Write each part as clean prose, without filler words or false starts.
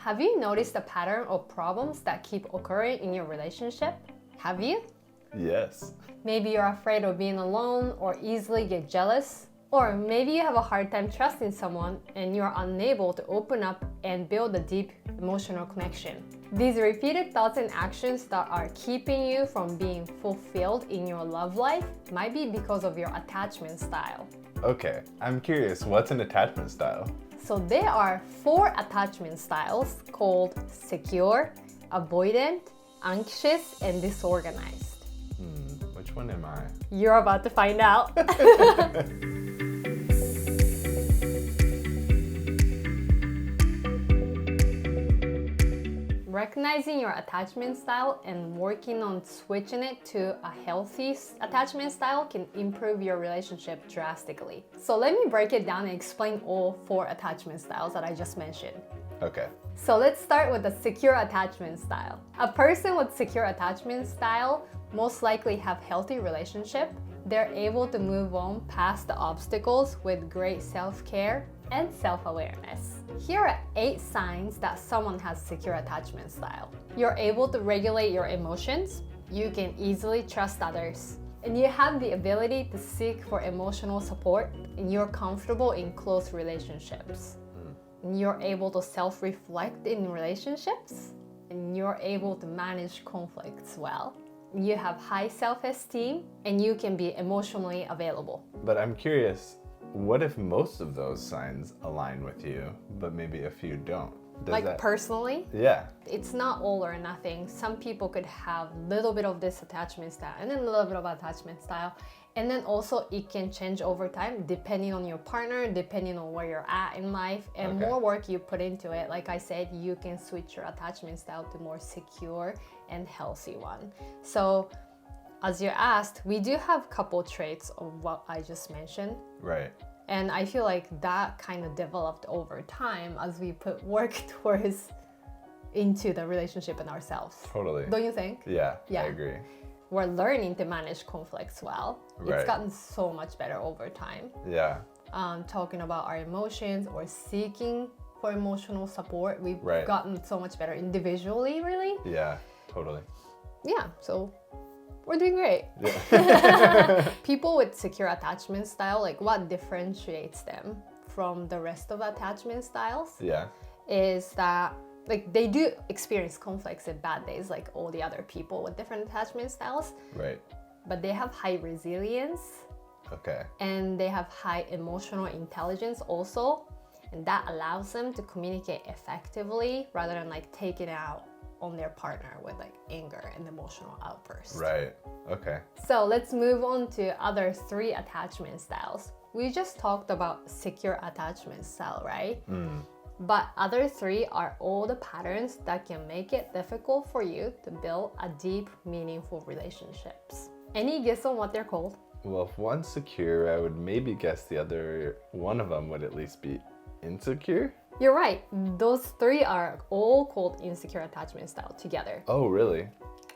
Have you noticed a pattern of problems that keep occurring in your relationship? Have you? Yes. Maybe you're afraid of being alone or easily get jealous. Or maybe you have a hard time trusting someone and you're unable to open up and build a deep emotional connection. These repeated thoughts and actions that are keeping you from being fulfilled in your love life might be because of your attachment style. Okay, I'm curious, what's an attachment style? So there are 4 attachment styles called secure, avoidant, anxious, and disorganized. Which one am I? You're about to find out. Recognizing your attachment style and working on switching it to a healthy attachment style can improve your relationship drastically. So let me break it down and explain all 4 attachment styles that I just mentioned. Okay. So let's start with the secure attachment style. A person with secure attachment style most likely have healthy relationship. They're able to move on past the obstacles with great self-care and self-awareness. Here are 8 signs that someone has secure attachment style. You're able to regulate your emotions. You can easily trust others. And you have the ability to seek for emotional support, and you're comfortable in close relationships. And you're able to self-reflect in relationships, and you're able to manage conflicts well. You have high self-esteem, and you can be emotionally available. But I'm curious, what if most of those signs align with you, but maybe a few don't? Personally? Yeah. It's not all or nothing. Some people could have a little bit of this attachment style and then a little bit of attachment style. And then also it can change over time depending on your partner, depending on where you're at in life, and more work you put into it. Like I said, you can switch your attachment style to more secure and healthy one. So as you asked, we do have a couple traits of what I just mentioned. Right. And I feel like that kind of developed over time as we put work towards into the relationship and ourselves. Totally. Don't you think? Yeah, Yeah. I agree. We're learning to manage conflicts well. Right. It's gotten so much better over time. Yeah. Talking about our emotions or seeking for emotional support, we've gotten so much better individually, really. Yeah, totally. Yeah, so we're doing great. Yeah. People with secure attachment style, like what differentiates them from the rest of attachment styles is that like they do experience conflicts and bad days like all the other people with different attachment styles. Right. But they have high resilience. Okay. And they have high emotional intelligence also. And that allows them to communicate effectively rather than like take it out on their partner with like anger and emotional outbursts. Right. Okay. So let's move on to other 3 attachment styles. We just talked about secure attachment style, right? But other 3 are all the patterns that can make it difficult for you to build a deep, meaningful relationships. Any guess on what they're called? Well, if one's secure, I would maybe guess the other one of them would at least be insecure. You're right. Those 3 are all called insecure attachment style together. Oh, really?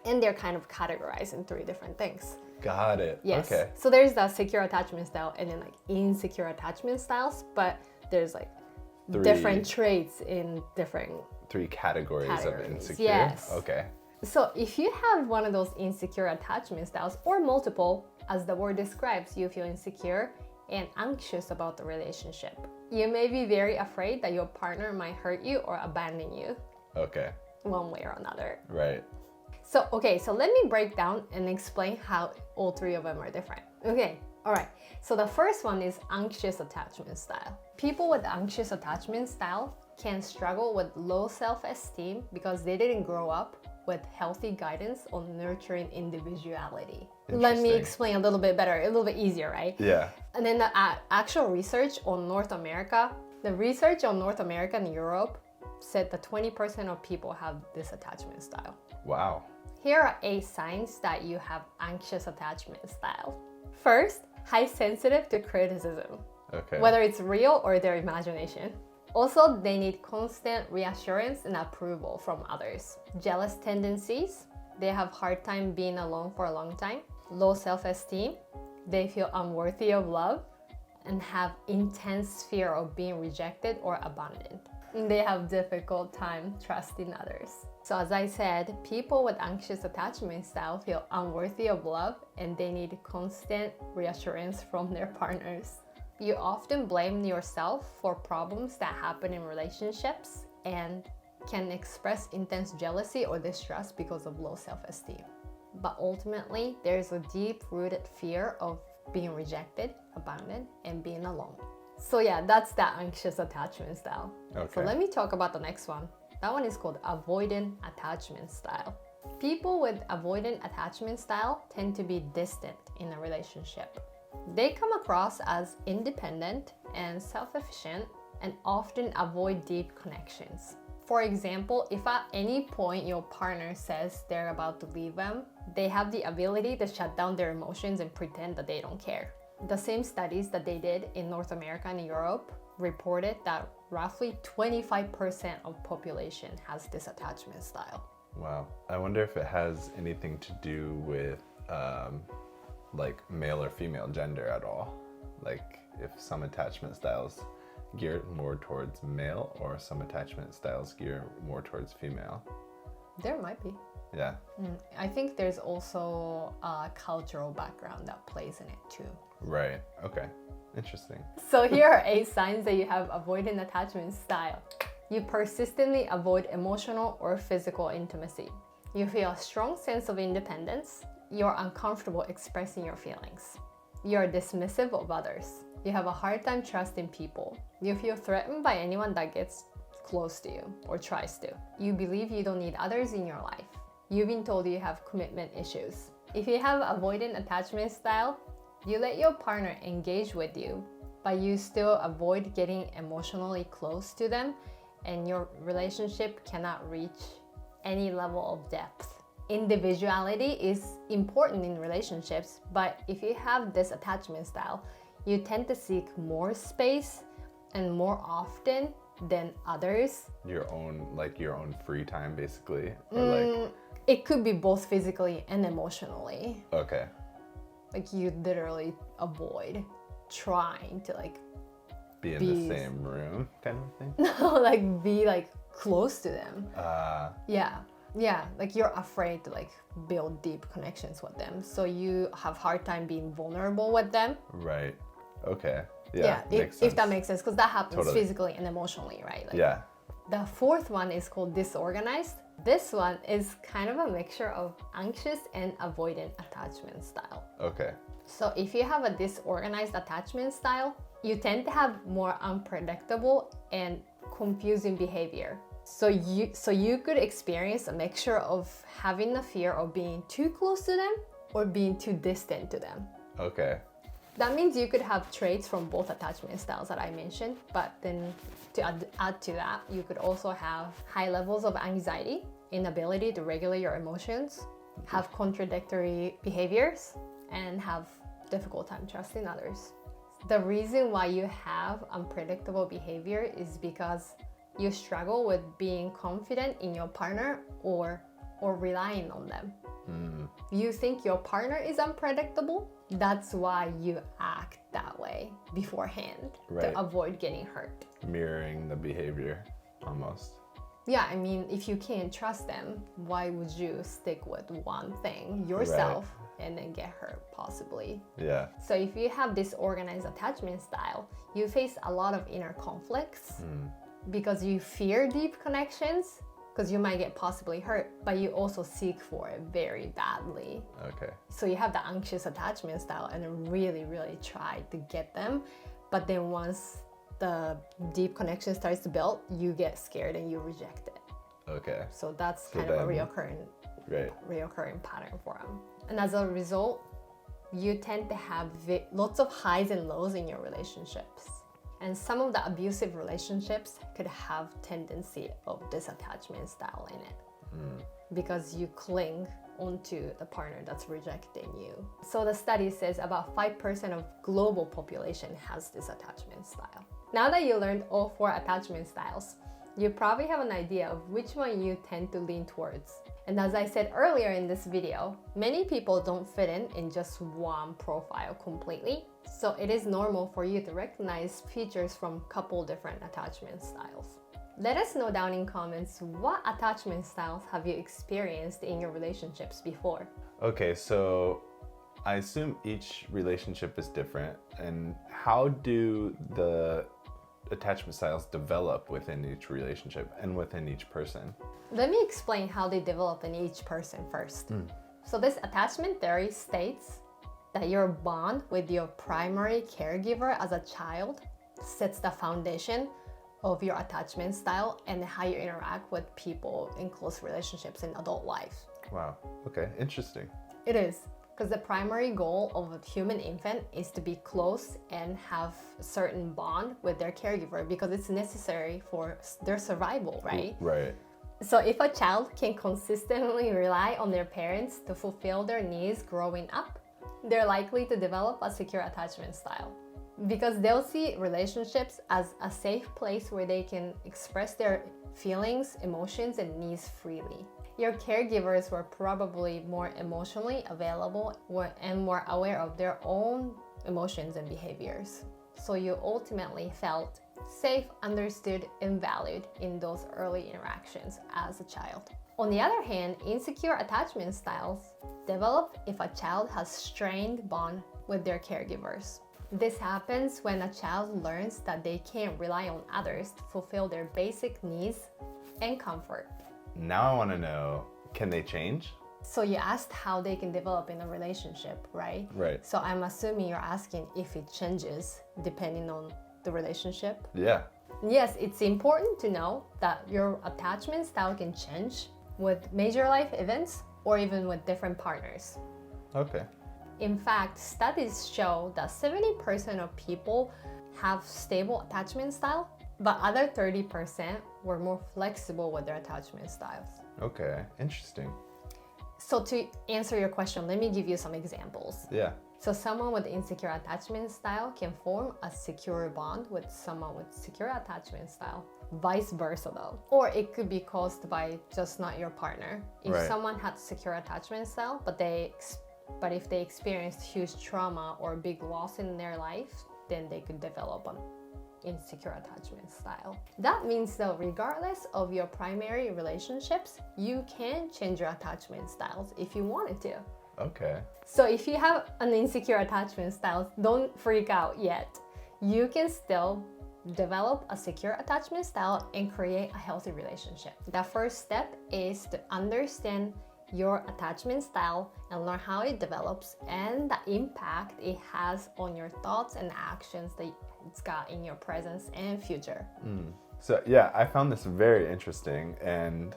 And they're kind of categorized in 3 different things. Got it. Yes. Okay. So there's the secure attachment style and then like insecure attachment styles, but there's like 3 different traits in different 3 categories of insecure. Yes. Okay. So if you have one of those insecure attachment styles or multiple, as the word describes, you feel insecure and anxious about the relationship. You may be very afraid that your partner might hurt you or abandon you. Okay. One way or another. Right. So let me break down and explain how all 3 of them are different. Okay, all right. So the first one is anxious attachment style. People with anxious attachment style can struggle with low self-esteem because they didn't grow up with healthy guidance on nurturing individuality. Let me explain a little bit better, a little bit easier, right? Yeah. And then the actual research on North America, the research on North America and Europe said that 20% of people have this attachment style. Wow. Here are 8 signs that you have anxious attachment style. First, high sensitive to criticism, Okay. whether it's real or their imagination. Also, they need constant reassurance and approval from others. Jealous tendencies, they have hard time being alone for a long time. Low self-esteem, they feel unworthy of love and have intense fear of being rejected or abandoned. They have difficult time trusting others. So as I said, people with anxious attachment style feel unworthy of love and they need constant reassurance from their partners. You often blame yourself for problems that happen in relationships and can express intense jealousy or distrust because of low self-esteem. But ultimately, there's a deep-rooted fear of being rejected, abandoned, and being alone. So yeah, that's that anxious attachment style. Okay. So let me talk about the next one. That one is called avoidant attachment style. People with avoidant attachment style tend to be distant in a relationship. They come across as independent and self-efficient and often avoid deep connections. For example, if at any point your partner says they're about to leave them, they have the ability to shut down their emotions and pretend that they don't care. The same studies that they did in North America and Europe reported that roughly 25% of population has this attachment style. Wow. I wonder if it has anything to do with like male or female gender at all. Like if some attachment styles gear more towards male or some attachment styles gear more towards female. There might be. Yeah. I think there's also a cultural background that plays in it too. Right. Okay. Interesting. So here are 8 signs that you have avoidant attachment style. You persistently avoid emotional or physical intimacy. You feel a strong sense of independence. You're uncomfortable expressing your feelings. You're dismissive of others. You have a hard time trusting people. You feel threatened by anyone that gets close to you or tries to. You believe you don't need others in your life. You've been told you have commitment issues. If you have avoidant attachment style, you let your partner engage with you, but you still avoid getting emotionally close to them, and your relationship cannot reach any level of depth. Individuality is important in relationships, but if you have this attachment style, you tend to seek more space and more often than others. Your own free time basically, or it could be both physically and emotionally. Okay. Like you literally avoid trying to be in the same room kind of thing. No, be close to them. Yeah, you're afraid to build deep connections with them, so you have hard time being vulnerable with them. Right. Okay. Yeah, if that makes sense, because that happens Totally. physically and emotionally, right? Yeah. The fourth one is called disorganized. This one is kind of a mixture of anxious and avoidant attachment style. Okay. So if you have a disorganized attachment style, you tend to have more unpredictable and confusing behavior. So you could experience a mixture of having a fear of being too close to them or being too distant to them. Okay. That means you could have traits from both attachment styles that I mentioned, but then to add to that, you could also have high levels of anxiety, inability to regulate your emotions, have contradictory behaviors, and have difficult time trusting others. The reason why you have unpredictable behavior is because you struggle with being confident in your partner or relying on them. You think your partner is unpredictable, that's why you act that way beforehand, right, to avoid getting hurt. Mirroring the behavior almost. Yeah, I mean, if you can't trust them, why would you stick with one thing yourself, right, and then get hurt possibly? Yeah. So if you have this organized attachment style, you face a lot of inner conflicts because you fear deep connections, because you might get possibly hurt, but you also seek for it very badly. Okay. So you have the anxious attachment style and really, really try to get them, but then once the deep connection starts to build, you get scared and you reject it. Okay. So that's kind of a reoccurring pattern for them. And as a result, you tend to have lots of highs and lows in your relationships. And some of the abusive relationships could have tendency of this attachment style in it because you cling onto the partner that's rejecting you. So the study says about 5% of global population has this attachment style. Now that you learned all 4 attachment styles, you probably have an idea of which one you tend to lean towards. And as I said earlier in this video, many people don't fit in just one profile completely. So it is normal for you to recognize features from a couple different attachment styles. Let us know down in comments what attachment styles have you experienced in your relationships before. Okay, so I assume each relationship is different. And how do the attachment styles develop within each relationship and within each person? Let me explain how they develop in each person first. So this attachment theory states that your bond with your primary caregiver as a child sets the foundation of your attachment style and how you interact with people in close relationships in adult life. Wow. Okay, interesting. It is, because the primary goal of a human infant is to be close and have a certain bond with their caregiver because it's necessary for their survival, right? Right. So if a child can consistently rely on their parents to fulfill their needs growing up, they're likely to develop a secure attachment style because they'll see relationships as a safe place where they can express their feelings, emotions, and needs freely. Your caregivers were probably more emotionally available and more aware of their own emotions and behaviors. So you ultimately felt safe, understood, and valued in those early interactions as a child. On the other hand, insecure attachment styles develop if a child has strained bond with their caregivers. This happens when a child learns that they can't rely on others to fulfill their basic needs and comfort. Now I want to know, can they change? So you asked how they can develop in a relationship, right? Right. So I'm assuming you're asking if it changes depending on the relationship. Yeah. Yes, it's important to know that your attachment style can change with major life events or even with different partners. Okay. In fact, studies show that 70% of people have stable attachment style, but other 30% were more flexible with their attachment styles. Okay, interesting. So to answer your question, let me give you some examples. Yeah. So someone with insecure attachment style can form a secure bond with someone with secure attachment style. Vice versa though. Or it could be caused by just not your partner. If Right. someone had secure attachment style, but if they experienced huge trauma or big loss in their life, then they could develop an insecure attachment style. That means though, regardless of your primary relationships, you can change your attachment styles if you wanted to. Okay. So if you have an insecure attachment style, don't freak out yet. You can still develop a secure attachment style and create a healthy relationship. The first step is to understand your attachment style and learn how it develops and the impact it has on your thoughts and actions that it's got in your present and future. So yeah, I found this very interesting, and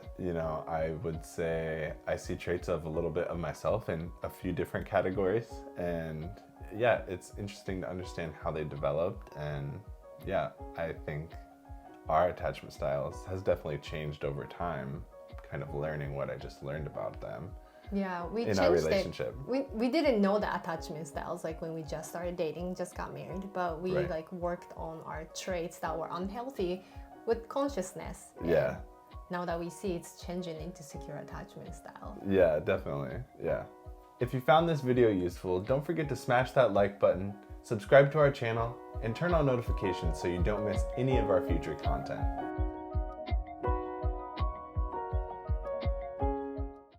I would say I see traits of a little bit of myself in a few different categories, and yeah, it's interesting to understand how they developed, and yeah, I think our attachment styles has definitely changed over time, kind of learning what I just learned about them. Yeah, we in changed our relationship. We didn't know the attachment styles like when we just started dating, just got married, but we Right. like worked on our traits that were unhealthy with consciousness. And Yeah. now that we see it's changing into secure attachment style. Yeah, definitely. Yeah. If you found this video useful, don't forget to smash that like button, subscribe to our channel, and turn on notifications so you don't miss any of our future content.